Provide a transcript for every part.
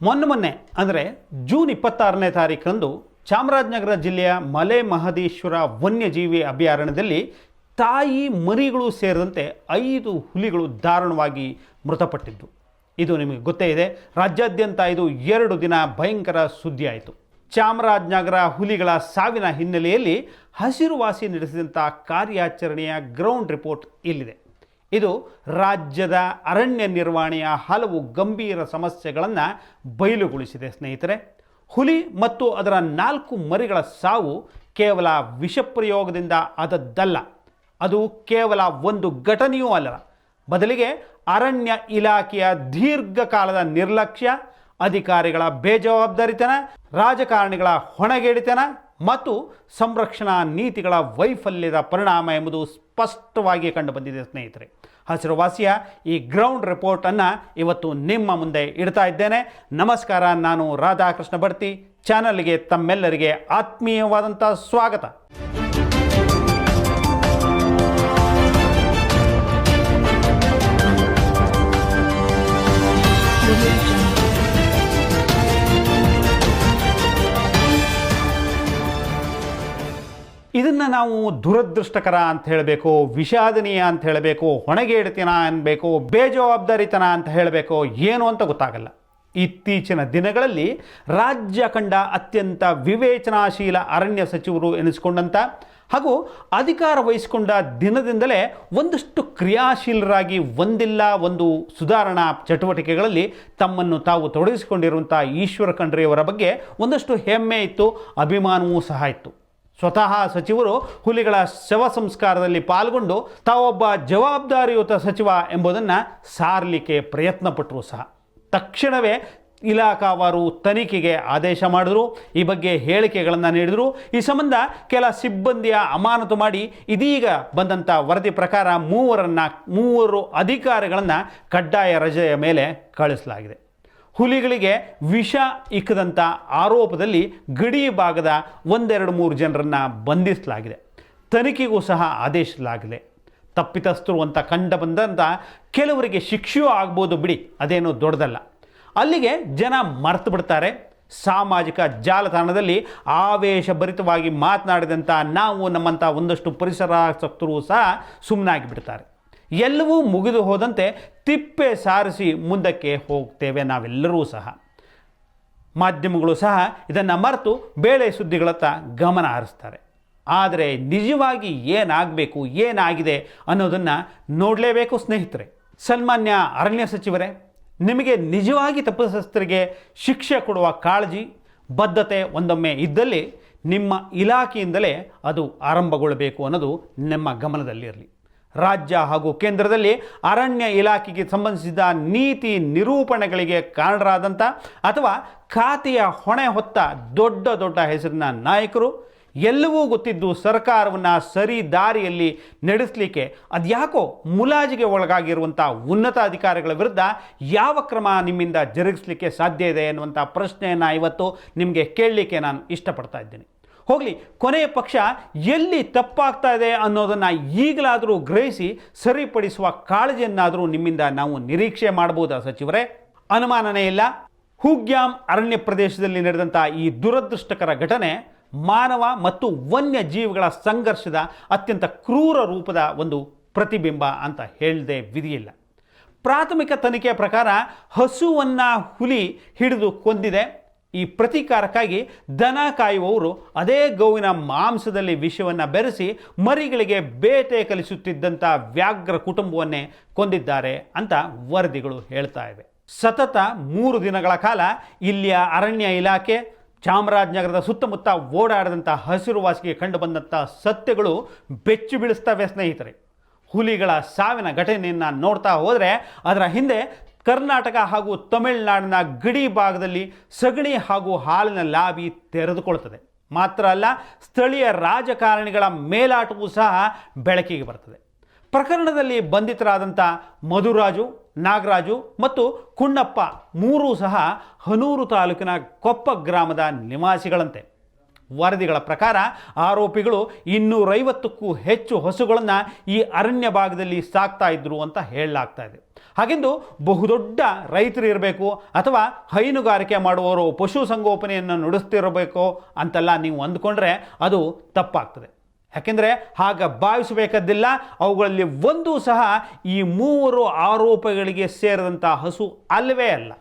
ಮೊನ್ನೆ ಅಂದರೆ ಜೂನ್ 26ನೇ ತಾರೀಕರಂದು ಚಾಮರಾಜನಗರ ಜಿಲ್ಲೆಯ ಮಲೆ ಮಹದೇಶ್ವರ ವನ್ಯಜೀವಿ ಅಭಯಾರಣ್ಯದಲ್ಲಿ ತಾಯಿ ಮರಿಗಳು ಸೇರಿದಂತೆ 5 ಹುಲಿಗಳು ದಾರುಣವಾಗಿ ಮೃತಪಟ್ಟಿದ್ದು. ಇದು ನಿಮಗೆ ಗೊತ್ತೇ ಇದೆ. ರಾಜ್ಯಾದ್ಯಂತ ಇದು 2 ದಿನ ಭಯಂಕರ ಸುದ್ದಿ ಆಯಿತು. ಚಾಮರಾಜನಗರ ಹುಲಿಗಳ ಸಾವಿನ ಹಿನ್ನೆಲೆಯಲ್ಲಿ ಹಸಿರುವಾಸಿ ನಡೆಸಿದಂಥ ಕಾರ್ಯಾಚರಣೆಯ ಗ್ರೌಂಡ್ ರಿಪೋರ್ಟ್ ಇಲ್ಲಿದೆ. ಇದು ರಾಜ್ಯದ ಅರಣ್ಯ ನಿರ್ವಹಣೆಯ ಹಲವು ಗಂಭೀರ ಸಮಸ್ಯೆಗಳನ್ನು ಬಯಲುಗೊಳಿಸಿದೆ. ಸ್ನೇಹಿತರೆ, ಹುಲಿ ಮತ್ತು ಅದರ 4 ಮರಿಗಳ ಸಾವು ಕೇವಲ ವಿಷಪ್ರಯೋಗದಿಂದ ಆದದ್ದಲ್ಲ. ಅದು ಕೇವಲ ಒಂದು ಘಟನೆಯೂ ಅಲ್ಲ, ಬದಲಿಗೆ ಅರಣ್ಯ ಇಲಾಖೆಯ ದೀರ್ಘಕಾಲದ ನಿರ್ಲಕ್ಷ್ಯ, ಅಧಿಕಾರಿಗಳ ಬೇಜವಾಬ್ದಾರಿತನ, ರಾಜಕಾರಣಿಗಳ ಹೊಣೆಗೇಡಿತನ ಮತ್ತು ಸಂರಕ್ಷಣಾ ನೀತಿಗಳ ವೈಫಲ್ಯದ ಪರಿಣಾಮ ಎಂಬುದು ಸ್ಪಷ್ಟವಾಗಿ ಕಂಡುಬಂದಿದೆ. ಸ್ನೇಹಿತರೆ, ಹಸಿರುವಾಸಿಯ ಈ ಗ್ರೌಂಡ್ ರಿಪೋರ್ಟನ್ನು ಇವತ್ತು ನಿಮ್ಮ ಮುಂದೆ ಇಡ್ತಾ ಇದ್ದೇನೆ. ನಮಸ್ಕಾರ, ನಾನು ರಾಧಾಕೃಷ್ಣ ಬಡ್ತಿ. ಚಾನಲ್ಗೆ ತಮ್ಮೆಲ್ಲರಿಗೆ ಆತ್ಮೀಯವಾದಂಥ ಸ್ವಾಗತ. ಇದನ್ನು ನಾವು ದುರದೃಷ್ಟಕರ ಅಂತ ಹೇಳಬೇಕು, ವಿಷಾದನೀಯ ಅಂತ ಹೇಳಬೇಕು, ಹೊಣೆಗೇಡಿತನ ಅನ್ಬೇಕು, ಬೇಜವಾಬ್ದಾರಿತನ ಅಂತ ಹೇಳಬೇಕು, ಏನು ಅಂತ ಗೊತ್ತಾಗಲ್ಲ. ಇತ್ತೀಚಿನ ದಿನಗಳಲ್ಲಿ ರಾಜ್ಯ ಕಂಡ ಅತ್ಯಂತ ವಿವೇಚನಾಶೀಲ ಅರಣ್ಯ ಸಚಿವರು ಎನಿಸಿಕೊಂಡಂಥ ಹಾಗೂ ಅಧಿಕಾರ ವಹಿಸಿಕೊಂಡ ದಿನದಿಂದಲೇ ಒಂದಷ್ಟು ಕ್ರಿಯಾಶೀಲರಾಗಿ ಒಂದಿಲ್ಲ ಒಂದು ಸುಧಾರಣಾ ಚಟುವಟಿಕೆಗಳಲ್ಲಿ ತಮ್ಮನ್ನು ತಾವು ತೊಡಗಿಸಿಕೊಂಡಿರುವಂಥ ಈಶ್ವರ ಖಂಡ್ರೆಯವರ ಬಗ್ಗೆ ಒಂದಷ್ಟು ಹೆಮ್ಮೆ ಇತ್ತು, ಅಭಿಮಾನವೂ ಸಹ ಇತ್ತು. ಸ್ವತಃ ಸಚಿವರು ಹುಲಿಗಳ ಶವ ಸಂಸ್ಕಾರದಲ್ಲಿ ಪಾಲ್ಗೊಂಡು ತಾವೊಬ್ಬ ಜವಾಬ್ದಾರಿಯುತ ಸಚಿವ ಎಂಬುದನ್ನು ಸಾರಲಿಕ್ಕೆ ಪ್ರಯತ್ನಪಟ್ಟರು ಸಹ. ತಕ್ಷಣವೇ ಇಲಾಖಾವಾರು ತನಿಖೆಗೆ ಆದೇಶ ಮಾಡಿದ್ರು, ಈ ಬಗ್ಗೆ ಹೇಳಿಕೆಗಳನ್ನು ನೀಡಿದರು. ಈ ಸಂಬಂಧ ಕೆಲ ಸಿಬ್ಬಂದಿಯ ಅಮಾನತು ಮಾಡಿ ಇದೀಗ ಬಂದಂಥ ವರದಿ ಪ್ರಕಾರ 3 ಅಧಿಕಾರಿಗಳನ್ನು ಕಡ್ಡಾಯ ರಜೆಯ ಮೇಲೆ ಕಳಿಸಲಾಗಿದೆ. ಹುಲಿಗಳಿಗೆ ವಿಷ ಇಕ್ಕದಂಥ ಆರೋಪದಲ್ಲಿ ಗಡಿ ಭಾಗದ 1-2-3 ಜನರನ್ನು ಬಂಧಿಸಲಾಗಿದೆ. ತನಿಖೆಗೂ ಸಹ ಆದೇಶಿಸಲಾಗಿದೆ. ತಪ್ಪಿತಸ್ಥರು ಅಂತ ಕಂಡು ಬಂದಂಥ ಕೆಲವರಿಗೆ ಶಿಕ್ಷೆಯೂ ಆಗ್ಬೋದು ಬಿಡಿ, ಅದೇನೂ ದೊಡ್ಡದಲ್ಲ. ಅಲ್ಲಿಗೆ ಜನ ಮರೆತು ಬಿಡ್ತಾರೆ. ಸಾಮಾಜಿಕ ಜಾಲತಾಣದಲ್ಲಿ ಆವೇಶಭರಿತವಾಗಿ ಮಾತನಾಡಿದಂಥ ನಾವು ನಮ್ಮಂಥ ಒಂದಷ್ಟು ಪರಿಸರಾಸಕ್ತರು ಸಹ ಸುಮ್ಮನಾಗಿ ಬಿಡ್ತಾರೆ. ಎಲ್ಲವೂ ಮುಗಿದು ಹೋದಂತೆ ತಿಪ್ಪೆ ಸಾರಿಸಿ ಮುಂದಕ್ಕೆ ಹೋಗ್ತೇವೆ ನಾವೆಲ್ಲರೂ ಸಹ. ಮಾಧ್ಯಮಗಳು ಸಹ ಇದನ್ನು ಮರೆತು ಬೇಳೆ ಸುದ್ದಿಗಳತ್ತ ಗಮನ ಹರಿಸ್ತಾರೆ. ಆದರೆ ನಿಜವಾಗಿ ಏನಾಗಬೇಕು, ಏನಾಗಿದೆ ಅನ್ನೋದನ್ನು ನೋಡಲೇಬೇಕು ಸ್ನೇಹಿತರೆ. ಸನ್ಮಾನ್ಯ ಅರಣ್ಯ ಸಚಿವರೇ, ನಿಮಗೆ ನಿಜವಾಗಿ ತಪ್ಪಿತಸ್ಥರಿಗೆ ಶಿಕ್ಷೆ ಕೊಡುವ ಕಾಳಜಿ, ಬದ್ಧತೆ ಒಂದೊಮ್ಮೆ ಇದ್ದಲ್ಲಿ ನಿಮ್ಮ ಇಲಾಖೆಯಿಂದಲೇ ಅದು ಆರಂಭಗೊಳ್ಳಬೇಕು ಅನ್ನೋದು ನಿಮ್ಮ ಗಮನದಲ್ಲಿರಲಿ. ರಾಜ್ಯ ಹಾಗೂ ಕೇಂದ್ರದಲ್ಲಿ ಅರಣ್ಯ ಇಲಾಖೆಗೆ ಸಂಬಂಧಿಸಿದ ನೀತಿ ನಿರೂಪಣೆಗಳಿಗೆ ಕಾರಣರಾದಂಥ ಅಥವಾ ಖಾತೆಯ ಹೊಣೆ ಹೊತ್ತ ದೊಡ್ಡ ಹೆಸರಿನ ನಾಯಕರು, ಎಲ್ಲವೂ ಗೊತ್ತಿದ್ದು ಸರ್ಕಾರವನ್ನು ಸರಿ ದಾರಿಯಲ್ಲಿ ನಡೆಸಲಿಕ್ಕೆ ಅದ್ಯಾಕೋ ಮುಲಾಜಿಗೆ ಒಳಗಾಗಿರುವಂಥ ಉನ್ನತ ಅಧಿಕಾರಿಗಳ ವಿರುದ್ಧ ಯಾವ ಕ್ರಮ ನಿಮ್ಮಿಂದ ಜರುಗಿಸಲಿಕ್ಕೆ ಸಾಧ್ಯ ಇದೆ ಎನ್ನುವಂಥ ಪ್ರಶ್ನೆಯನ್ನು ಇವತ್ತು ನಿಮಗೆ ಕೇಳಲಿಕ್ಕೆ ನಾನು ಇಷ್ಟಪಡ್ತಾ ಇದ್ದೀನಿ. ಹೋಗಲಿ, ಕೊನೆಯ ಪಕ್ಷ ಎಲ್ಲಿ ತಪ್ಪಾಗ್ತಾ ಇದೆ ಅನ್ನೋದನ್ನು ಈಗಲಾದರೂ ಗ್ರಹಿಸಿ ಸರಿಪಡಿಸುವ ಕಾಳಜಿಯನ್ನಾದರೂ ನಿಮ್ಮಿಂದ ನಾವು ನಿರೀಕ್ಷೆ ಮಾಡಬಹುದಾ ಸಚಿವರೇ? ಅನುಮಾನನೇ ಇಲ್ಲ, ಹೂಗ್ಯಾಮ್ ಅರಣ್ಯ ಪ್ರದೇಶದಲ್ಲಿ ನಡೆದಂಥ ಈ ದುರದೃಷ್ಟಕರ ಘಟನೆ ಮಾನವ ಮತ್ತು ವನ್ಯ ಜೀವಿಗಳ ಸಂಘರ್ಷದ ಅತ್ಯಂತ ಕ್ರೂರ ರೂಪದ ಒಂದು ಪ್ರತಿಬಿಂಬ ಅಂತ ಹೇಳದೆ ವಿಧಿಯಿಲ್ಲ. ಪ್ರಾಥಮಿಕ ತನಿಖೆಯ ಪ್ರಕಾರ ಹಸುವನ್ನು ಹುಲಿ ಹಿಡಿದು ಕೊಂದಿದೆ. ಈ ಪ್ರತೀಕಾರಕ್ಕಾಗಿ ದನ ಕಾಯುವವರು ಅದೇ ಗೋವಿನ ಮಾಂಸದಲ್ಲಿ ವಿಷವನ್ನು ಬೆರೆಸಿ ಮರಿಗಳಿಗೆ ಬೇಟೆ ಕಲಿಸುತ್ತಿದ್ದಂಥ ವ್ಯಾಘ್ರ ಕುಟುಂಬವನ್ನೇ ಕೊಂದಿದ್ದಾರೆ ಅಂತ ವರದಿಗಳು ಹೇಳ್ತಾ ಇವೆ. ಸತತ 3 ದಿನಗಳ ಕಾಲ ಇಲ್ಲಿಯ ಅರಣ್ಯ ಇಲಾಖೆ ಚಾಮರಾಜನಗರದ ಸುತ್ತಮುತ್ತ ಓಡಾಡಿದಂಥ ಹಸಿರುವಾಸಿಗೆ ಕಂಡುಬಂದಂಥ ಸತ್ಯಗಳು ಬೆಚ್ಚು ಬೀಳಿಸ್ತವೆ ಸ್ನೇಹಿತರೆ. ಹುಲಿಗಳ ಸಾವಿನ ಘಟನೆಯನ್ನು ನೋಡ್ತಾ ಹೋದರೆ ಅದರ ಹಿಂದೆ ಕರ್ನಾಟಕ ಹಾಗೂ ತಮಿಳುನಾಡಿನ ಗಡಿ ಭಾಗದಲ್ಲಿ ಸಗಣಿ ಹಾಗೂ ಹಾಲಿನ ಲಾಬಿ ತೆರೆದುಕೊಳ್ಳುತ್ತದೆ. ಮಾತ್ರ ಅಲ್ಲ, ಸ್ಥಳೀಯ ರಾಜಕಾರಣಿಗಳ ಮೇಲಾಟವೂ ಸಹ ಬೆಳಕಿಗೆ ಬರ್ತದೆ. ಪ್ರಕರಣದಲ್ಲಿ ಬಂಧಿತರಾದಂಥ ಮಧುರಾಜು, ನಾಗರಾಜು ಮತ್ತು ಕುಣ್ಣಪ್ಪ 3 ಸಹ ಹನೂರು ತಾಲೂಕಿನ ಕೊಪ್ಪ ಗ್ರಾಮದ ನಿವಾಸಿಗಳಂತೆ. ವರದಿಗಳ ಪ್ರಕಾರ ಆರೋಪಿಗಳು 250ಕ್ಕೂ ಹೆಚ್ಚು ಹಸುಗಳನ್ನು ಈ ಅರಣ್ಯ ಭಾಗದಲ್ಲಿ ಸಾಕ್ತಾ ಇದ್ರು ಅಂತ ಹೇಳಲಾಗ್ತಾ ಇದೆ. ಹಾಗೆಂದು ಬಹುದೊಡ್ಡ ರೈತರು ಇರಬೇಕು ಅಥವಾ ಹೈನುಗಾರಿಕೆ ಮಾಡುವವರು ಪಶು ಸಂಗೋಪನೆಯನ್ನು ನಡೆಸ್ತಿರಬೇಕು ಅಂತೆಲ್ಲ ನೀವು ಅಂದ್ಕೊಂಡ್ರೆ ಅದು ತಪ್ಪಾಗ್ತದೆ. ಯಾಕೆಂದರೆ ಆಗ ಭಾವಿಸಬೇಕಾದ್ದಿಲ್ಲ. ಅವುಗಳಲ್ಲಿ ಒಂದೂ ಸಹ ಈ 3 ಆರೋಪಗಳಿಗೆ ಸೇರಿದಂಥ ಹಸು ಅಲ್ಲವೇ ಅಲ್ಲ.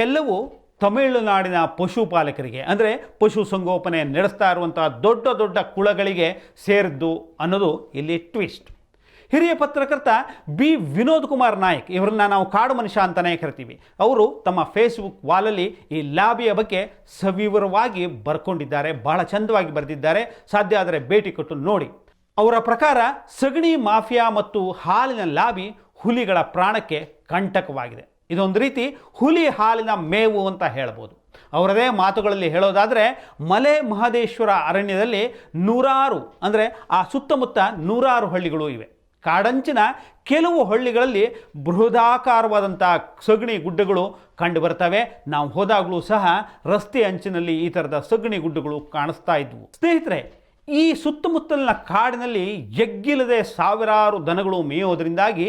ಎಲ್ಲವೂ ತಮಿಳುನಾಡಿನ ಪಶುಪಾಲಕರಿಗೆ ಅಂದರೆ ಪಶು ಸಂಗೋಪನೆ ನಡೆಸ್ತಾ ಇರುವಂಥ ದೊಡ್ಡ ದೊಡ್ಡ ಕುಳಗಳಿಗೆ ಸೇರಿದ್ದು ಅನ್ನೋದು ಇಲ್ಲಿ ಟ್ವಿಸ್ಟ್. ಹಿರಿಯ ಪತ್ರಕರ್ತ ಬಿ ವಿನೋದ್ ಕುಮಾರ್ ನಾಯಕ್, ಇವರನ್ನ ನಾವು ಕಾಡು ಮನುಷ್ಯ ಅಂತಲೇ ಕರಿತೀವಿ. ಅವರು ತಮ್ಮ ಫೇಸ್ಬುಕ್ ವಾಲಲ್ಲಿ ಈ ಲಾಬಿಯ ಬಗ್ಗೆ ಸವಿವರವಾಗಿ ಬರ್ಕೊಂಡಿದ್ದಾರೆ, ಬಹಳ ಚಂದವಾಗಿ ಬರೆದಿದ್ದಾರೆ. ಸಾಧ್ಯ ಆದರೆ ಭೇಟಿ ಕೊಟ್ಟು ನೋಡಿ. ಅವರ ಪ್ರಕಾರ ಸಗಣಿ ಮಾಫಿಯಾ ಮತ್ತು ಹಾಲಿನ ಲಾಬಿ ಹುಲಿಗಳ ಪ್ರಾಣಕ್ಕೆ ಕಂಟಕವಾಗಿದೆ. ಇದೊಂದು ರೀತಿ ಹುಲಿ ಹಾಲಿನ ಮೇವು ಅಂತ ಹೇಳ್ಬೋದು. ಅವರದೇ ಮಾತುಗಳಲ್ಲಿ ಹೇಳೋದಾದರೆ ಮಲೆ ಮಹದೇಶ್ವರ ಅರಣ್ಯದಲ್ಲಿ 100 ಅಂದರೆ ಆ ಸುತ್ತಮುತ್ತ 100 ಹಳ್ಳಿಗಳು ಇವೆ. ಕಾಡಂಚಿನ ಕೆಲವು ಹಳ್ಳಿಗಳಲ್ಲಿ ಬೃಹದಾಕಾರವಾದಂಥ ಸಗಣಿ ಗುಡ್ಡಗಳು ಕಂಡು ಬರ್ತವೆ. ನಾವು ಹೋದಾಗಲೂ ಸಹ ರಸ್ತೆ ಅಂಚಿನಲ್ಲಿ ಈ ಥರದ ಸಗಣಿ ಗುಡ್ಡಗಳು ಕಾಣಿಸ್ತಾ ಇದ್ವು. ಸ್ನೇಹಿತರೆ, ಈ ಸುತ್ತಮುತ್ತಲಿನ ಕಾಡಿನಲ್ಲಿ ಎಗ್ಗಿಲ್ಲದೆ ಸಾವಿರಾರು ದನಗಳು ಮೇಯೋದರಿಂದಾಗಿ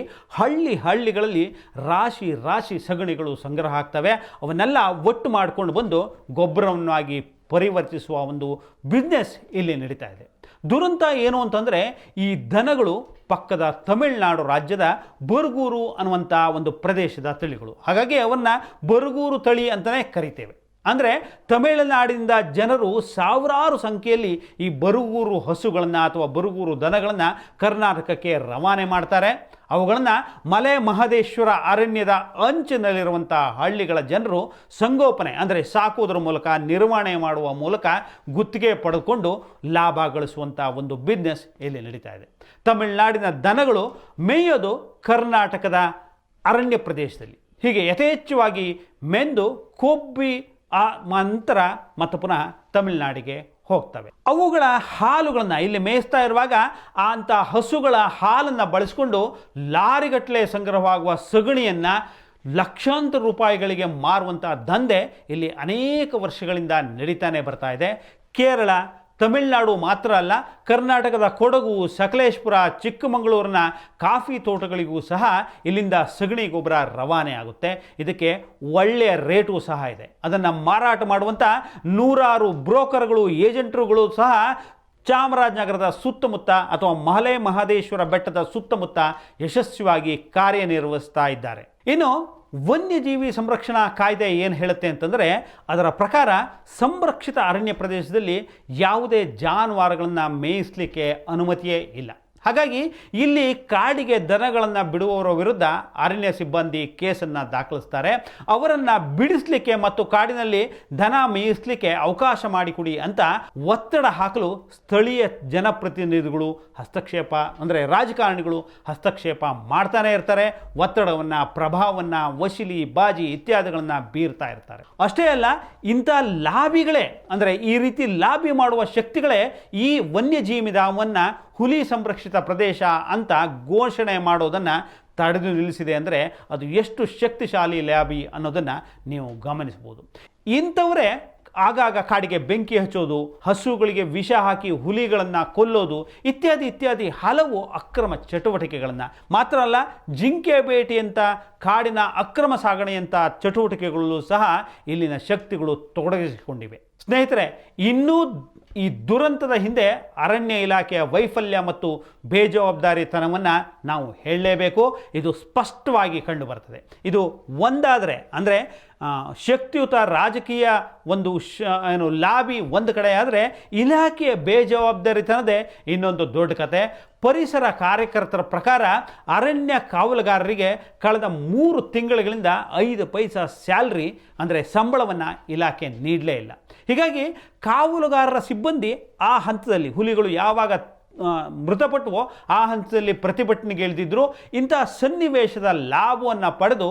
ಹಳ್ಳಿಗಳಲ್ಲಿ ರಾಶಿ ರಾಶಿ ಸಗಣಿಗಳು ಸಂಗ್ರಹ ಆಗ್ತವೆ. ಅವನ್ನೆಲ್ಲ ಒಟ್ಟು ಮಾಡಿಕೊಂಡು ಬಂದು ಗೊಬ್ಬರವನ್ನಾಗಿ ಪರಿವರ್ತಿಸುವ ಒಂದು ಬಿಸ್ನೆಸ್ ಇಲ್ಲಿ ನಡೀತಾ ಇದೆ. ದುರಂತ ಏನು ಅಂತಂದರೆ ಈ ದನಗಳು ಪಕ್ಕದ ತಮಿಳುನಾಡು ರಾಜ್ಯದ ಬರಗೂರು ಅನ್ನುವಂಥ ಒಂದು ಪ್ರದೇಶದ ತಳಿಗಳು. ಹಾಗಾಗಿ ಅವನ್ನ ಬರಗೂರು ತಳಿ ಅಂತಲೇ ಕರಿತೇವೆ. ಅಂದರೆ ತಮಿಳುನಾಡಿನಿಂದ ಜನರು ಸಾವಿರಾರು ಸಂಖ್ಯೆಯಲ್ಲಿ ಈ ಬರಗೂರು ಹಸುಗಳನ್ನು ಅಥವಾ ಬರಗೂರು ದನಗಳನ್ನು ಕರ್ನಾಟಕಕ್ಕೆ ರವಾನೆ ಮಾಡ್ತಾರೆ. ಅವುಗಳನ್ನು ಮಲೆ ಮಹದೇಶ್ವರ ಅರಣ್ಯದ ಅಂಚಿನಲ್ಲಿರುವಂಥ ಹಳ್ಳಿಗಳ ಜನರು ಸಂಗೋಪನೆ ಅಂದರೆ ಸಾಕುವುದರ ಮೂಲಕ, ನಿರ್ವಹಣೆ ಮಾಡುವ ಮೂಲಕ ಗುತ್ತಿಗೆ ಪಡೆದುಕೊಂಡು ಲಾಭ ಗಳಿಸುವಂಥ ಒಂದು ಬಿಸ್ನೆಸ್ ಇಲ್ಲಿ ನಡೀತಾ ಇದೆ. ತಮಿಳುನಾಡಿನ ದನಗಳು ಮೇಯೋದು ಕರ್ನಾಟಕದ ಅರಣ್ಯ ಪ್ರದೇಶದಲ್ಲಿ. ಹೀಗೆ ಯಥೇಚ್ಛವಾಗಿ ಮೆಂದು ಕೊಬ್ಬಿ ಆ ನಂತರ ಮತ್ತೆ ಪುನಃ ತಮಿಳುನಾಡಿಗೆ ಹೋಗ್ತವೆ. ಅವುಗಳ ಹಾಲುಗಳನ್ನು ಇಲ್ಲಿ ಮೇಯಿಸ್ತಾ ಇರುವಾಗ ಅಂಥ ಹಸುಗಳ ಹಾಲನ್ನು ಬಳಸಿಕೊಂಡು ಲಾರಿಗಟ್ಟಲೆ ಸಂಗ್ರಹವಾಗುವ ಸಗಣಿಯನ್ನು ಲಕ್ಷಾಂತರ ರೂಪಾಯಿಗಳಿಗೆ ಮಾರುವಂಥ ದಂಧೆ ಇಲ್ಲಿ ಅನೇಕ ವರ್ಷಗಳಿಂದ ನಡೀತಾನೆ ಬರ್ತಾ ಇದೆ. ಕೇರಳ, ತಮಿಳುನಾಡು ಮಾತ್ರ ಅಲ್ಲ, ಕರ್ನಾಟಕದ ಕೊಡಗು, ಸಕಲೇಶ್ಪುರ, ಚಿಕ್ಕಮಗಳೂರಿನ ಕಾಫಿ ತೋಟಗಳಿಗೂ ಸಹ ಇಲ್ಲಿಂದ ಸಗಣಿ ಗೊಬ್ಬರ ರವಾನೆ ಆಗುತ್ತೆ. ಇದಕ್ಕೆ ಒಳ್ಳೆಯ ರೇಟು ಸಹ ಇದೆ. ಅದನ್ನು ಮಾರಾಟ ಮಾಡುವಂಥ 100 ಬ್ರೋಕರ್ಗಳು, ಏಜೆಂಟ್ರುಗಳು ಸಹ ಚಾಮರಾಜನಗರದ ಸುತ್ತಮುತ್ತ ಅಥವಾ ಮಲೆ ಮಹದೇಶ್ವರ ಬೆಟ್ಟದ ಸುತ್ತಮುತ್ತ ಯಶಸ್ವಿಯಾಗಿ ಕಾರ್ಯನಿರ್ವಹಿಸ್ತಾ ಇದ್ದಾರೆ. ಇನ್ನು ವನ್ಯಜೀವಿ ಸಂರಕ್ಷಣಾ ಕಾಯ್ದೆ ಏನು ಹೇಳುತ್ತೆ ಅಂತಂದರೆ, ಅದರ ಪ್ರಕಾರ ಸಂರಕ್ಷಿತ ಅರಣ್ಯ ಪ್ರದೇಶದಲ್ಲಿ ಯಾವುದೇ ಜಾನುವಾರುಗಳನ್ನು ಮೇಯಿಸಲಿಕ್ಕೆ ಅನುಮತಿಯೇ ಇಲ್ಲ. ಹಾಗಾಗಿ ಇಲ್ಲಿ ಕಾಡಿಗೆ ದನಗಳನ್ನು ಬಿಡುವವರ ವಿರುದ್ಧ ಅರಣ್ಯ ಸಿಬ್ಬಂದಿ ಕೇಸನ್ನು ದಾಖಲಿಸ್ತಾರೆ. ಅವರನ್ನು ಬಿಡಿಸಲಿಕ್ಕೆ ಮತ್ತು ಕಾಡಿನಲ್ಲಿ ದನ ಮೇಯಿಸಲಿಕ್ಕೆ ಅವಕಾಶ ಮಾಡಿಕೊಡಿ ಅಂತ ಒತ್ತಡ ಹಾಕಲು ಸ್ಥಳೀಯ ಜನಪ್ರತಿನಿಧಿಗಳು ಹಸ್ತಕ್ಷೇಪ ಅಂದರೆ ರಾಜಕಾರಣಿಗಳು ಹಸ್ತಕ್ಷೇಪ ಮಾಡ್ತಾನೆ ಇರ್ತಾರೆ. ಒತ್ತಡವನ್ನು, ಪ್ರಭಾವವನ್ನು, ವಶೀಲಿ, ಬಾಜಿ ಇತ್ಯಾದಿಗಳನ್ನು ಬೀರ್ತಾ ಇರ್ತಾರೆ. ಅಷ್ಟೇ ಅಲ್ಲ, ಇಂಥ ಲಾಬಿಗಳೇ ಅಂದರೆ ಈ ರೀತಿ ಲಾಬಿ ಮಾಡುವ ಶಕ್ತಿಗಳೇ ಈ ವನ್ಯಜೀವಿ ಧಾಮವನ್ನು ಹುಲಿ ಸಂರಕ್ಷಿತ ಪ್ರದೇಶ ಅಂತ ಘೋಷಣೆ ಮಾಡೋದನ್ನು ತಡೆದು ನಿಲ್ಲಿಸಿದೆ ಅಂದರೆ ಅದು ಎಷ್ಟು ಶಕ್ತಿಶಾಲಿ ಲಾಬಿ ಅನ್ನೋದನ್ನು ನೀವು ಗಮನಿಸ್ಬೋದು. ಇಂಥವರೇ ಆಗಾಗ ಕಾಡಿಗೆ ಬೆಂಕಿ ಹಚ್ಚೋದು, ಹಸುಗಳಿಗೆ ವಿಷ ಹಾಕಿ ಹುಲಿಗಳನ್ನು ಕೊಲ್ಲೋದು ಇತ್ಯಾದಿ ಹಲವು ಅಕ್ರಮ ಚಟುವಟಿಕೆಗಳನ್ನು, ಮಾತ್ರ ಅಲ್ಲ ಜಿಂಕೆ ಬೇಟೆಯಂಥ ಕಾಡಿನ ಅಕ್ರಮ ಸಾಗಣೆಯಂಥ ಚಟುವಟಿಕೆಗಳಲ್ಲೂ ಸಹ ಇಲ್ಲಿನ ಶಕ್ತಿಗಳು ತೊಡಗಿಸಿಕೊಂಡಿವೆ. ಸ್ನೇಹಿತರೆ, ಇನ್ನೂ ಈ ದುರಂತದ ಹಿಂದೆ ಅರಣ್ಯ ಇಲಾಖೆಯ ವೈಫಲ್ಯ ಮತ್ತು ಬೇಜವಾಬ್ದಾರಿತನವನ್ನು ನಾವು ಹೇಳಲೇಬೇಕು. ಇದು ಸ್ಪಷ್ಟವಾಗಿ ಕಂಡು ಬರ್ತದೆ. ಇದು ಒಂದಾದರೆ ಅಂದರೆ ಶಕ್ತಿಯುತ ರಾಜಕೀಯ ಒಂದು ಲಾಬಿ ಒಂದು ಕಡೆ ಆದರೆ, ಇಲಾಖೆಯ ಬೇಜವಾಬ್ದಾರಿತನದೇ ಇನ್ನೊಂದು ದೊಡ್ಡ ಕತೆ. ಪರಿಸರ ಕಾರ್ಯಕರ್ತರ ಪ್ರಕಾರ ಅರಣ್ಯ ಕಾವಲುಗಾರರಿಗೆ ಕಳೆದ 3 ತಿಂಗಳುಗಳಿಂದ 5 ಪೈಸಾ ಸ್ಯಾಲ್ರಿ ಅಂದರೆ ಸಂಬಳವನ್ನು ಇಲಾಖೆ ನೀಡಲೇ ಇಲ್ಲ. ಹೀಗಾಗಿ ಕಾವಲುಗಾರರ ಸಿಬ್ಬಂದಿ ಆ ಹಂತದಲ್ಲಿ ಹುಲಿಗಳು ಯಾವಾಗ ಮೃತಪಟ್ಟವೋ ಆ ಹಂತದಲ್ಲಿ ಪ್ರತಿಭಟನೆಗೆ ಇಳಿದಿದ್ದರು. ಇಂಥ ಸನ್ನಿವೇಶದ ಲಾಭವನ್ನು ಪಡೆದು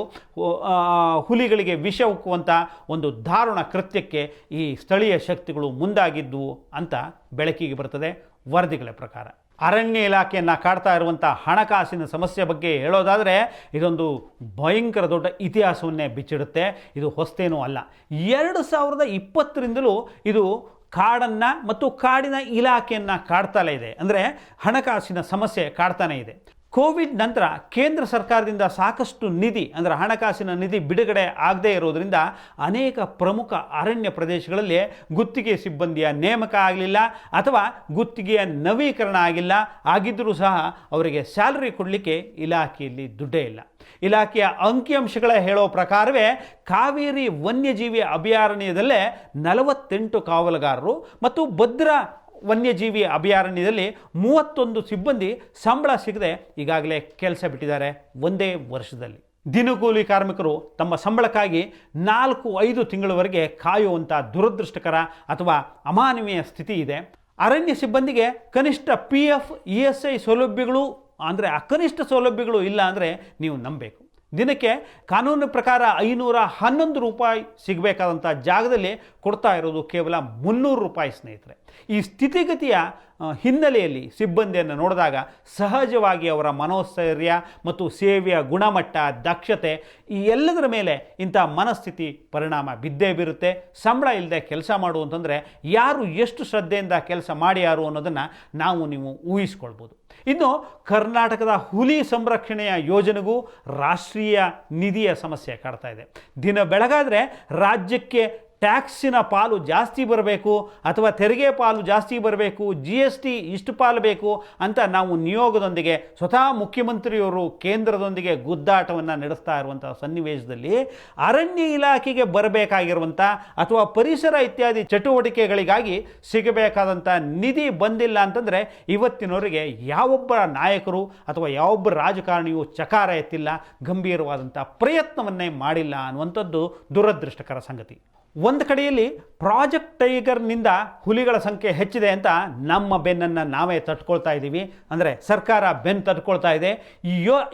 ಹುಲಿಗಳಿಗೆ ವಿಷ ಉಕ್ಕುವಂಥ ಒಂದು ದಾರುಣ ಕೃತ್ಯಕ್ಕೆ ಈ ಸ್ಥಳೀಯ ಶಕ್ತಿಗಳು ಮುಂದಾಗಿದ್ದವು ಅಂತ ಬೆಳಕಿಗೆ ಬರ್ತದೆ ವರದಿಗಳ ಪ್ರಕಾರ. ಅರಣ್ಯ ಇಲಾಖೆಯನ್ನು ಕಾಡ್ತಾ ಇರುವಂಥ ಹಣಕಾಸಿನ ಸಮಸ್ಯೆ ಬಗ್ಗೆ ಹೇಳೋದಾದರೆ ಇದೊಂದು ಭಯಂಕರ ದೊಡ್ಡ ಇತಿಹಾಸವನ್ನೇ ಬಿಚ್ಚಿಡುತ್ತೆ. ಇದು ಹೊಸತೇನೂ ಅಲ್ಲ. 2020ರಿಂದಲೂ ಇದು ಕಾಡನ್ನು ಮತ್ತು ಕಾಡಿನ ಇಲಾಖೆಯನ್ನು ಕಾಡ್ತಲೇ ಇದೆ. ಅಂದರೆ ಹಣಕಾಸಿನ ಸಮಸ್ಯೆ ಕಾಡ್ತಾನೇ ಇದೆ. ಕೋವಿಡ್ ನಂತರ ಕೇಂದ್ರ ಸರ್ಕಾರದಿಂದ ಸಾಕಷ್ಟು ನಿಧಿ, ಅಂದರೆ ಹಣಕಾಸಿನ ನಿಧಿ ಬಿಡುಗಡೆ ಆಗದೇ ಇರೋದರಿಂದ ಅನೇಕ ಪ್ರಮುಖ ಅರಣ್ಯ ಪ್ರದೇಶಗಳಲ್ಲಿ ಗುತ್ತಿಗೆ ಸಿಬ್ಬಂದಿಯ ನೇಮಕ ಆಗಲಿಲ್ಲ ಅಥವಾ ಗುತ್ತಿಗೆಯ ನವೀಕರಣ ಆಗಿದ್ದರೂ ಸಹ ಅವರಿಗೆ ಸ್ಯಾಲರಿ ಕೊಡಲಿಕ್ಕೆ ಇಲಾಖೆಯಲ್ಲಿ ದುಡ್ಡೇ ಇಲ್ಲ. ಇಲಾಖೆಯ ಅಂಕಿಅಂಶಗಳ ಹೇಳೋ ಪ್ರಕಾರವೇ ಕಾವೇರಿ ವನ್ಯಜೀವಿ ಅಭಯಾರಣ್ಯದಲ್ಲೇ 48 ಕಾವಲುಗಾರರು ಮತ್ತು ಭದ್ರಾ ವನ್ಯಜೀವಿ ಅಭಯಾರಣ್ಯದಲ್ಲಿ 31 ಸಿಬ್ಬಂದಿ ಸಂಬಳ ಸಿಗದೆ ಈಗಾಗಲೇ ಕೆಲಸ ಬಿಟ್ಟಿದ್ದಾರೆ ಒಂದೇ ವರ್ಷದಲ್ಲಿ. ದಿನಗೂಲಿ ಕಾರ್ಮಿಕರು ತಮ್ಮ ಸಂಬಳಕ್ಕಾಗಿ 4-5 ತಿಂಗಳವರೆಗೆ ಕಾಯುವಂಥ ದುರದೃಷ್ಟಕರ ಅಥವಾ ಅಮಾನವೀಯ ಸ್ಥಿತಿ ಇದೆ. ಅರಣ್ಯ ಸಿಬ್ಬಂದಿಗೆ ಕನಿಷ್ಠ PF ESI ಸೌಲಭ್ಯಗಳು, ಅಂದರೆ ಕನಿಷ್ಠ ಸೌಲಭ್ಯಗಳು ಇಲ್ಲ ಅಂದರೆ ನೀವು ನಂಬಬೇಕು. ದಿನಕ್ಕೆ ಕಾನೂನು ಪ್ರಕಾರ 511 ರೂಪಾಯಿ ಸಿಗಬೇಕಾದಂಥ ಜಾಗದಲ್ಲಿ ಕೊಡ್ತಾ ಇರೋದು ಕೇವಲ 300 ರೂಪಾಯಿ ಸ್ನೇಹಿತರೆ. ಈ ಸ್ಥಿತಿಗತಿಯ ಹಿನ್ನೆಲೆಯಲ್ಲಿ ಸಿಬ್ಬಂದಿಯನ್ನು ನೋಡಿದಾಗ ಸಹಜವಾಗಿ ಅವರ ಮನೋಸ್ಥೈರ್ಯ ಮತ್ತು ಸೇವೆಯ ಗುಣಮಟ್ಟ, ದಕ್ಷತೆ ಈ ಎಲ್ಲದರ ಮೇಲೆ ಇಂಥ ಮನಸ್ಥಿತಿ ಪರಿಣಾಮ ಬಿದ್ದೇ ಬೀರುತ್ತೆ. ಸಂಬಳ ಇಲ್ಲದೆ ಕೆಲಸ ಮಾಡುವಂತಂದರೆ ಯಾರು ಎಷ್ಟು ಶ್ರದ್ಧೆಯಿಂದ ಕೆಲಸ ಮಾಡ್ಯಾರು ಅನ್ನೋದನ್ನು ನೀವು ಊಹಿಸ್ಕೊಳ್ಬೋದು. ಇನ್ನು ಕರ್ನಾಟಕದ ಹುಲಿ ಸಂರಕ್ಷಣೆಯ ಯೋಜನೆಗೂ ರಾಷ್ಟ್ರೀಯ ನಿಧಿಯ ಸಮಸ್ಯೆ ಕಾಡ್ತಾ ಇದೆ. ದಿನ ಬೆಳಗಾದರೆ ರಾಜ್ಯಕ್ಕೆ ಟ್ಯಾಕ್ಸಿನ ಪಾಲು ಜಾಸ್ತಿ ಬರಬೇಕು ಅಥವಾ ತೆರಿಗೆ ಪಾಲು ಜಾಸ್ತಿ ಬರಬೇಕು, GST ಇಷ್ಟು ಪಾಲು ಬೇಕು ಅಂತ ನಾವು ನಿಯೋಗದೊಂದಿಗೆ ಸ್ವತಃ ಮುಖ್ಯಮಂತ್ರಿಯವರು ಕೇಂದ್ರದೊಂದಿಗೆ ಗುದ್ದಾಟವನ್ನು ನಡೆಸ್ತಾ ಇರುವಂಥ ಸನ್ನಿವೇಶದಲ್ಲಿ ಅರಣ್ಯ ಇಲಾಖೆಗೆ ಬರಬೇಕಾಗಿರುವಂಥ ಅಥವಾ ಪರಿಸರ ಇತ್ಯಾದಿ ಚಟುವಟಿಕೆಗಳಿಗಾಗಿ ಸಿಗಬೇಕಾದಂಥ ನಿಧಿ ಬಂದಿಲ್ಲ ಅಂತಂದರೆ ಇವತ್ತಿನವರೆಗೆ ಯಾವೊಬ್ಬ ನಾಯಕರು ಅಥವಾ ಯಾವೊಬ್ಬ ರಾಜಕಾರಣಿಯೂ ಚಕಾರ ಎತ್ತಿಲ್ಲ, ಗಂಭೀರವಾದಂಥ ಪ್ರಯತ್ನವನ್ನೇ ಮಾಡಿಲ್ಲ ಅನ್ನುವಂಥದ್ದು ದುರದೃಷ್ಟಕರ ಸಂಗತಿ. ಒಂದು ಕಡೆಯಲ್ಲಿ ಪ್ರಾಜೆಕ್ಟ್ ಟೈಗರ್ನಿಂದ ಹುಲಿಗಳ ಸಂಖ್ಯೆ ಹೆಚ್ಚಿದೆ ಅಂತ ನಮ್ಮ ಬೆನ್ನನ್ನು ನಾವೇ ತಟ್ಕೊಳ್ತಾ ಇದ್ದೀವಿ, ಅಂದರೆ ಸರ್ಕಾರ ಬೆನ್ನು ತಟ್ಕೊಳ್ತಾ ಇದೆ.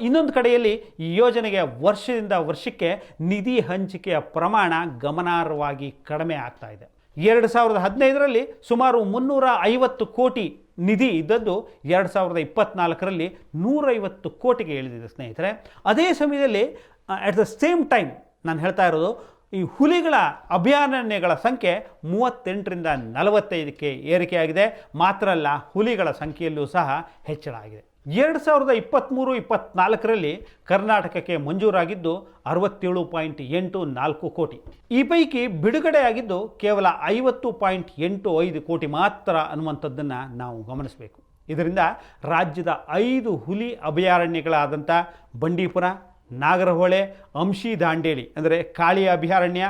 ಇನ್ನೊಂದು ಕಡೆಯಲ್ಲಿ ಈ ಯೋಜನೆಗೆ ವರ್ಷದಿಂದ ವರ್ಷಕ್ಕೆ ನಿಧಿ ಹಂಚಿಕೆಯ ಪ್ರಮಾಣ ಗಮನಾರ್ಹವಾಗಿ ಕಡಿಮೆ ಆಗ್ತಾ ಇದೆ. 2015ರಲ್ಲಿ ಸುಮಾರು 350 ಕೋಟಿ ನಿಧಿ ಇದ್ದದ್ದು 2024ರಲ್ಲಿ 150 ಕೋಟಿಗೆ ಇಳಿದಿದೆ ಸ್ನೇಹಿತರೆ. ಅದೇ ಸಮಯದಲ್ಲಿ ಅಟ್ ದ ಸೇಮ್ ಟೈಮ್ ನಾನು ಹೇಳ್ತಾ ಇರೋದು, ಈ ಹುಲಿಗಳ ಅಭಯಾರಣ್ಯಗಳ ಸಂಖ್ಯೆ 38ರಿಂದ 45ಕ್ಕೆ ಏರಿಕೆಯಾಗಿದೆ. ಮಾತ್ರ ಅಲ್ಲ, ಹುಲಿಗಳ ಸಂಖ್ಯೆಯಲ್ಲೂ ಸಹ ಹೆಚ್ಚಳ ಆಗಿದೆ. 2023-24ರಲ್ಲಿ ಕರ್ನಾಟಕಕ್ಕೆ ಮಂಜೂರಾಗಿದ್ದು 67.84 ಕೋಟಿ. ಈ ಪೈಕಿ ಬಿಡುಗಡೆಯಾಗಿದ್ದು ಕೇವಲ 50.85 ಕೋಟಿ ಮಾತ್ರ ಅನ್ನುವಂಥದ್ದನ್ನು ನಾವು ಗಮನಿಸಬೇಕು. ಇದರಿಂದ ರಾಜ್ಯದ 5 ಹುಲಿ ಅಭಯಾರಣ್ಯಗಳಾದಂಥ ಬಂಡೀಪುರ, ನಾಗರಹೊಳೆ, ಅಂಶಿ ದಾಂಡೇಲಿ ಅಂದರೆ ಕಾಳಿ ಅಭಯಾರಣ್ಯ,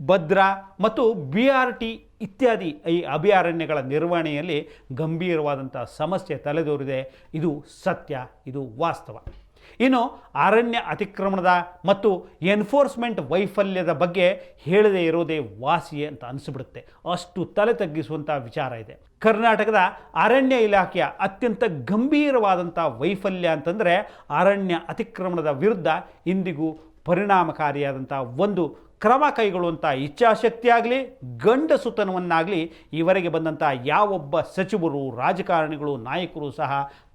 ಭದ್ರಾ ಮತ್ತು BRT ಇತ್ಯಾದಿ ಈ ಅಭಯಾರಣ್ಯಗಳ ನಿರ್ವಹಣೆಯಲ್ಲಿ ಗಂಭೀರವಾದಂಥ ಸಮಸ್ಯೆ ತಲೆದೋರಿದೆ. ಇದು ಸತ್ಯ, ಇದು ವಾಸ್ತವ. ಇನ್ನು ಅರಣ್ಯ ಅತಿಕ್ರಮಣದ ಮತ್ತು ಎನ್ಫೋರ್ಸ್ಮೆಂಟ್ ವೈಫಲ್ಯದ ಬಗ್ಗೆ ಹೇಳದೇ ಇರೋದೇ ವಾಸಿ ಅಂತ ಅನಿಸ್ಬಿಡುತ್ತೆ. ಅಷ್ಟು ತಲೆ ತಗ್ಗಿಸುವಂಥ ವಿಚಾರ ಇದೆ. ಕರ್ನಾಟಕದ ಅರಣ್ಯ ಇಲಾಖೆಯ ಅತ್ಯಂತ ಗಂಭೀರವಾದಂಥ ವೈಫಲ್ಯ ಅಂತಂದರೆ ಅರಣ್ಯ ಅತಿಕ್ರಮಣದ ವಿರುದ್ಧ ಇಂದಿಗೂ ಪರಿಣಾಮಕಾರಿಯಾದಂಥ ಒಂದು ಕ್ರಮ ಕೈಗೊಳ್ಳುವಂಥ ಇಚ್ಛಾಶಕ್ತಿ ಆಗಲಿ, ಗಂಡಸುತನವನ್ನಾಗಲಿ ಈವರೆಗೆ ಬಂದಂಥ ಯಾವೊಬ್ಬ ಸಚಿವರು, ರಾಜಕಾರಣಿಗಳು, ನಾಯಕರು ಸಹ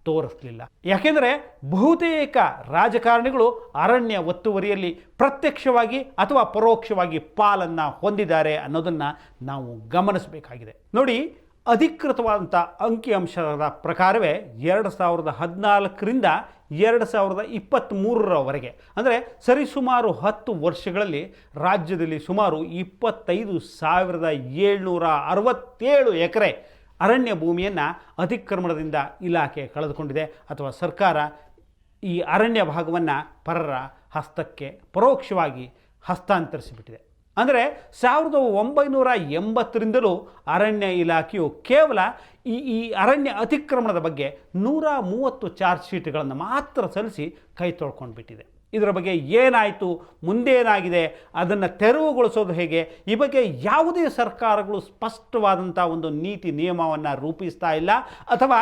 ತೋರಿಸಲಿಲ್ಲ. ಯಾಕೆಂದರೆ ಬಹುತೇಕ ರಾಜಕಾರಣಿಗಳು ಅರಣ್ಯ ಒತ್ತುವರಿಯಲ್ಲಿ ಪ್ರತ್ಯಕ್ಷವಾಗಿ ಅಥವಾ ಪರೋಕ್ಷವಾಗಿ ಪಾಲನ್ನು ಹೊಂದಿದ್ದಾರೆ ಅನ್ನೋದನ್ನು ನಾವು ಗಮನಿಸಬೇಕಾಗಿದೆ. ನೋಡಿ, ಅಧಿಕೃತವಾದಂಥ ಅಂಕಿಅಂಶದ ಪ್ರಕಾರವೇ 2014ರಿಂದ 2023ರವರೆಗೆ ಅಂದರೆ ಸರಿಸುಮಾರು 10 ವರ್ಷಗಳಲ್ಲಿ ರಾಜ್ಯದಲ್ಲಿ ಸುಮಾರು 25,767 ಎಕರೆ ಅರಣ್ಯ ಭೂಮಿಯನ್ನು ಅತಿಕ್ರಮಣದಿಂದ ಇಲಾಖೆ ಕಳೆದುಕೊಂಡಿದೆ ಅಥವಾ ಸರ್ಕಾರ ಈ ಅರಣ್ಯ ಭಾಗವನ್ನು ಪರರ ಹಸ್ತಕ್ಕೆ ಪರೋಕ್ಷವಾಗಿ ಹಸ್ತಾಂತರಿಸಿಬಿಟ್ಟಿದೆ. ಅಂದರೆ 1980ರಿಂದಲೂ ಅರಣ್ಯ ಇಲಾಖೆಯು ಕೇವಲ ಈ ಅರಣ್ಯ ಅತಿಕ್ರಮಣದ ಬಗ್ಗೆ 130 ಚಾರ್ಜ್ ಶೀಟ್ಗಳನ್ನು ಮಾತ್ರ ಸಲ್ಲಿಸಿ ಕೈ ತೊಳ್ಕೊಂಡು ಬಿಟ್ಟಿದೆ. ಇದರ ಬಗ್ಗೆ ಏನಾಯಿತು, ಮುಂದೇನಾಗಿದೆ, ಅದನ್ನು ತೆರವುಗೊಳಿಸೋದು ಹೇಗೆ, ಈ ಬಗ್ಗೆ ಯಾವುದೇ ಸರ್ಕಾರಗಳು ಸ್ಪಷ್ಟವಾದಂಥ ಒಂದು ನೀತಿ ನಿಯಮವನ್ನು ರೂಪಿಸ್ತಾ ಇಲ್ಲ ಅಥವಾ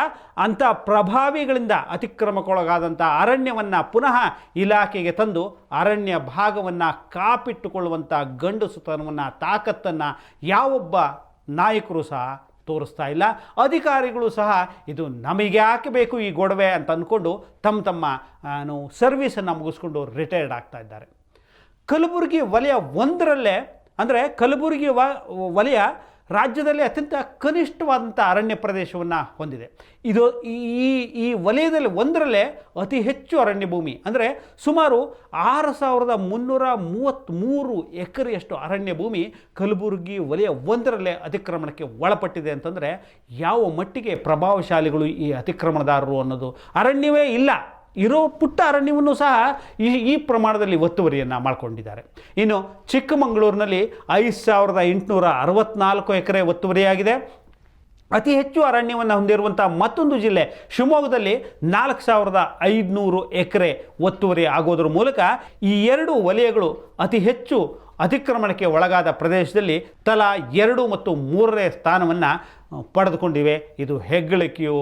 ಅಂಥ ಪ್ರಭಾವಿಗಳಿಂದ ಅತಿಕ್ರಮಕ್ಕೊಳಗಾದಂಥ ಅರಣ್ಯವನ್ನು ಪುನಃ ಇಲಾಖೆಗೆ ತಂದು ಅರಣ್ಯ ಭಾಗವನ್ನು ಕಾಪಿಟ್ಟುಕೊಳ್ಳುವಂಥ ಗಂಡಸುತನವನ್ನು, ತಾಕತ್ತನ್ನು ಯಾವೊಬ್ಬ ನಾಯಕರು ಸಹ ತೋರಿಸ್ತಾ ಇಲ್ಲ. ಅಧಿಕಾರಿಗಳು ಸಹ ಇದು ನಮಗೆ ಯಾಕೆ ಬೇಕು ಈ ಗೊಡವೆ ಅಂತ ಅಂದ್ಕೊಂಡು ತಮ್ಮ ಸರ್ವಿಸನ್ನು ಮುಗಿಸ್ಕೊಂಡು ರಿಟೈರ್ಡ್ ಆಗ್ತಾ ಇದ್ದಾರೆ. ಕಲಬುರಗಿ ವಲಯ 1ರಲ್ಲೇ ಅಂದರೆ ಕಲಬುರಗಿ ವಲಯ ರಾಜ್ಯದಲ್ಲಿ ಅತ್ಯಂತ ಕನಿಷ್ಠವಾದಂಥ ಅರಣ್ಯ ಪ್ರದೇಶವನ್ನು ಹೊಂದಿದೆ. ಇದು ಈ ವಲಯದಲ್ಲಿ ಒಂದರಲ್ಲೇ ಅತಿ ಹೆಚ್ಚು ಅರಣ್ಯ ಭೂಮಿ ಅಂದರೆ ಸುಮಾರು 6333 ಎಕರೆಯಷ್ಟು ಅರಣ್ಯ ಭೂಮಿ ಕಲಬುರಗಿ ವಲಯ ಒಂದರಲ್ಲೇ ಅತಿಕ್ರಮಣಕ್ಕೆ ಒಳಪಟ್ಟಿದೆ ಅಂತಂದರೆ ಯಾವ ಮಟ್ಟಿಗೆ ಪ್ರಭಾವಶಾಲಿಗಳು ಈ ಅತಿಕ್ರಮಣದಾರರು ಅನ್ನೋದು. ಅರಣ್ಯವೇ ಇಲ್ಲ, ಇರೋ ಪುಟ್ಟ ಅರಣ್ಯವನ್ನು ಸಹ ಈ ಪ್ರಮಾಣದಲ್ಲಿ ಒತ್ತುವರಿಯನ್ನು ಮಾಡಿಕೊಂಡಿದ್ದಾರೆ. ಇನ್ನು ಚಿಕ್ಕಮಗಳೂರಿನಲ್ಲಿ 5864 ಎಕರೆ ಒತ್ತುವರಿಯಾಗಿದೆ. ಅತಿ ಹೆಚ್ಚು ಅರಣ್ಯವನ್ನು ಹೊಂದಿರುವಂಥ ಮತ್ತೊಂದು ಜಿಲ್ಲೆ ಶಿವಮೊಗ್ಗದಲ್ಲಿ 4500 ಎಕರೆ ಒತ್ತುವರಿ ಆಗೋದ್ರ ಮೂಲಕ ಈ ಎರಡು ವಲಯಗಳು ಅತಿ ಹೆಚ್ಚು ಅತಿಕ್ರಮಣಕ್ಕೆ ಒಳಗಾದ ಪ್ರದೇಶದಲ್ಲಿ ತಲಾ 2 ಮತ್ತು 3ನೇ ಸ್ಥಾನವನ್ನು ಪಡೆದುಕೊಂಡಿವೆ. ಇದು ಹೆಗ್ಗಳಿಕೆಯೋ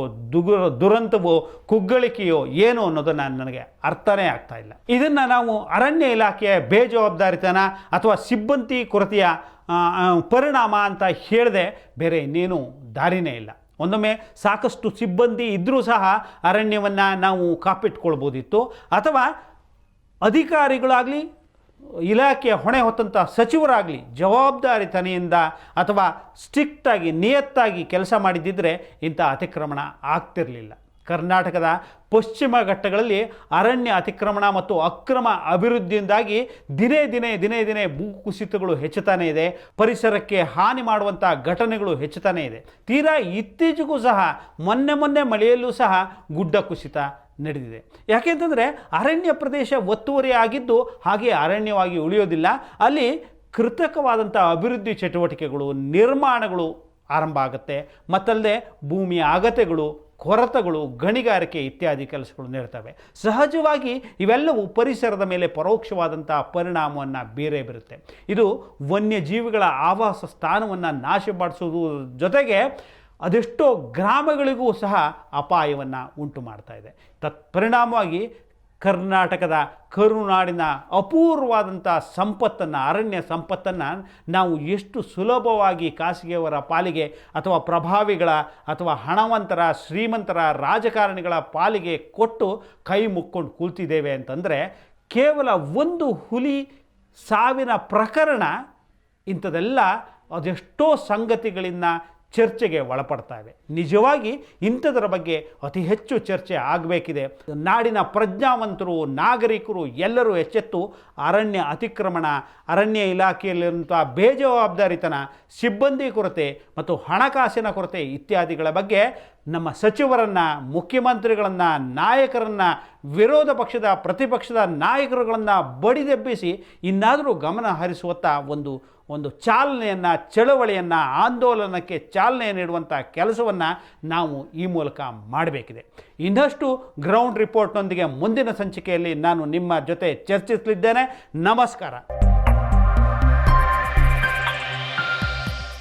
ದುರಂತವೋ ಕುಗ್ಗಳಿಕೆಯೋ ಏನು ಅನ್ನೋದನ್ನು ನನಗೆ ಅರ್ಥನೇ ಆಗ್ತಾ ಇಲ್ಲ. ಇದನ್ನು ನಾವು ಅರಣ್ಯ ಇಲಾಖೆಯ ಬೇಜವಾಬ್ದಾರಿತನ ಅಥವಾ ಸಿಬ್ಬಂದಿ ಕೊರತೆಯ ಪರಿಣಾಮ ಅಂತ ಹೇಳದೆ ಬೇರೆ ಇನ್ನೇನು ದಾರಿನೇ ಇಲ್ಲ. ಒಂದೊಮ್ಮೆ ಸಾಕಷ್ಟು ಸಿಬ್ಬಂದಿ ಇದ್ದರೂ ಸಹ ಅರಣ್ಯವನ್ನು ನಾವು ಕಾಪಿಟ್ಕೊಳ್ಬೋದಿತ್ತು, ಅಥವಾ ಅಧಿಕಾರಿಗಳಾಗಲಿ ಇಲಾಖೆಯ ಹೊಣೆ ಹೊತ್ತಂಥ ಸಚಿವರಾಗಲಿ ಜವಾಬ್ದಾರಿತನೆಯಿಂದ ಅಥವಾ ಸ್ಟ್ರಿಕ್ಟಾಗಿ ನಿಯತ್ತಾಗಿ ಕೆಲಸ ಮಾಡಿದ್ದಿದ್ದರೆ ಇಂಥ ಅತಿಕ್ರಮಣ ಆಗ್ತಿರಲಿಲ್ಲ. ಕರ್ನಾಟಕದ ಪಶ್ಚಿಮ ಘಟ್ಟಗಳಲ್ಲಿ ಅರಣ್ಯ ಅತಿಕ್ರಮಣ ಮತ್ತು ಅಕ್ರಮ ಅಭಿವೃದ್ಧಿಯಿಂದಾಗಿ ದಿನೇ ದಿನೇ ಭೂಕುಸಿತಗಳು ಹೆಚ್ಚುತ್ತಾನೇ ಇದೆ, ಪರಿಸರಕ್ಕೆ ಹಾನಿ ಮಾಡುವಂಥ ಘಟನೆಗಳು ಹೆಚ್ಚುತ್ತಾನೇ ಇದೆ. ತೀರಾ ಇತ್ತೀಚೆಗೂ ಸಹ ಮೊನ್ನೆ ಮಳೆಯಲ್ಲೂ ಸಹ ಗುಡ್ಡ ಕುಸಿತ ನಡೆದಿದೆ. ಯಾಕೆಂತಂದರೆ ಅರಣ್ಯ ಪ್ರದೇಶ ಒತ್ತುವರಿ ಆಗಿದ್ದು ಹಾಗೆ ಅರಣ್ಯವಾಗಿ ಉಳಿಯೋದಿಲ್ಲ. ಅಲ್ಲಿ ಕೃತಕವಾದಂಥ ಅಭಿವೃದ್ಧಿ ಚಟುವಟಿಕೆಗಳು ನಿರ್ಮಾಣಗಳು ಆರಂಭ ಆಗುತ್ತೆ. ಮತ್ತಲ್ಲದೆ ಭೂಮಿಯ ಅಗತ್ಯಗಳು, ಕೊರತೆಗಳು, ಗಣಿಗಾರಿಕೆ ಇತ್ಯಾದಿ ಕೆಲಸಗಳು ನೀಡ್ತವೆ. ಸಹಜವಾಗಿ ಇವೆಲ್ಲವೂ ಪರಿಸರದ ಮೇಲೆ ಪರೋಕ್ಷವಾದಂಥ ಪರಿಣಾಮವನ್ನು ಬೀರುತ್ತೆ. ಇದು ವನ್ಯಜೀವಿಗಳ ಆವಾಸ ಸ್ಥಾನವನ್ನು ನಾಶಪಡಿಸೋದ್ರ ಜೊತೆಗೆ ಅದೆಷ್ಟೋ ಗ್ರಾಮಗಳಿಗೂ ಸಹ ಅಪಾಯವನ್ನು ಉಂಟು ಮಾಡ್ತಾ ಇದೆ. ತತ್ಪರಿಣಾಮವಾಗಿ ಕರ್ನಾಟಕದ ಕರುನಾಡಿನ ಅಪೂರ್ವವಾದಂಥ ಸಂಪತ್ತನ್ನು, ಅರಣ್ಯ ಸಂಪತ್ತನ್ನು ನಾವು ಎಷ್ಟು ಸುಲಭವಾಗಿ ಖಾಸಗಿಯವರ ಪಾಲಿಗೆ ಅಥವಾ ಪ್ರಭಾವಿಗಳ ಅಥವಾ ಹಣವಂತರ ಶ್ರೀಮಂತರ ರಾಜಕಾರಣಿಗಳ ಪಾಲಿಗೆ ಕೊಟ್ಟು ಕೈ ಮುಕ್ಕೊಂಡು ಕೂಳ್ತಿದ್ದೇವೆ ಅಂತಂದರೆ ಕೇವಲ ಒಂದು ಹುಲಿ ಸಾವಿನ ಪ್ರಕರಣ ಇಂಥದೆಲ್ಲ ಅದೆಷ್ಟೋ ಸಂಗತಿಗಳಿಂದ ಚರ್ಚೆಗೆ ಒಳಪಡ್ತಾವೆ. ನಿಜವಾಗಿ ಇಂಥದರ ಬಗ್ಗೆ ಅತಿ ಹೆಚ್ಚು ಚರ್ಚೆ ಆಗಬೇಕಿದೆ. ನಾಡಿನ ಪ್ರಜ್ಞಾವಂತರು, ನಾಗರಿಕರು ಎಲ್ಲರೂ ಎಚ್ಚೆತ್ತು ಅರಣ್ಯ ಅತಿಕ್ರಮಣ, ಅರಣ್ಯ ಇಲಾಖೆಯಲ್ಲಿರುವಂಥ ಬೇಜವಾಬ್ದಾರಿತನ, ಸಿಬ್ಬಂದಿ ಕೊರತೆ ಮತ್ತು ಹಣಕಾಸಿನ ಕೊರತೆ ಇತ್ಯಾದಿಗಳ ಬಗ್ಗೆ ನಮ್ಮ ಸಚಿವರನ್ನು, ಮುಖ್ಯಮಂತ್ರಿಗಳನ್ನು, ನಾಯಕರನ್ನು, ವಿರೋಧ ಪಕ್ಷದ ಪ್ರತಿಪಕ್ಷದ ನಾಯಕರುಗಳನ್ನು ಬಡಿದೆಬ್ಬಿಸಿ ಇನ್ನಾದರೂ ಗಮನ ಹರಿಸುವತ್ತ ಒಂದು ಚಾಲನೆಯನ್ನು, ಚಳವಳಿಯನ್ನು, ಆಂದೋಲನಕ್ಕೆ ಚಾಲನೆ ನೀಡುವಂಥ ಕೆಲಸವನ್ನು ನಾವು ಈ ಮೂಲಕ ಮಾಡಬೇಕಿದೆ. ಇನ್ನಷ್ಟು ಗ್ರೌಂಡ್ ರಿಪೋರ್ಟ್ನೊಂದಿಗೆ ಮುಂದಿನ ಸಂಚಿಕೆಯಲ್ಲಿ ನಾನು ನಿಮ್ಮ ಜೊತೆ ಚರ್ಚಿಸಲಿದ್ದೇನೆ. ನಮಸ್ಕಾರ.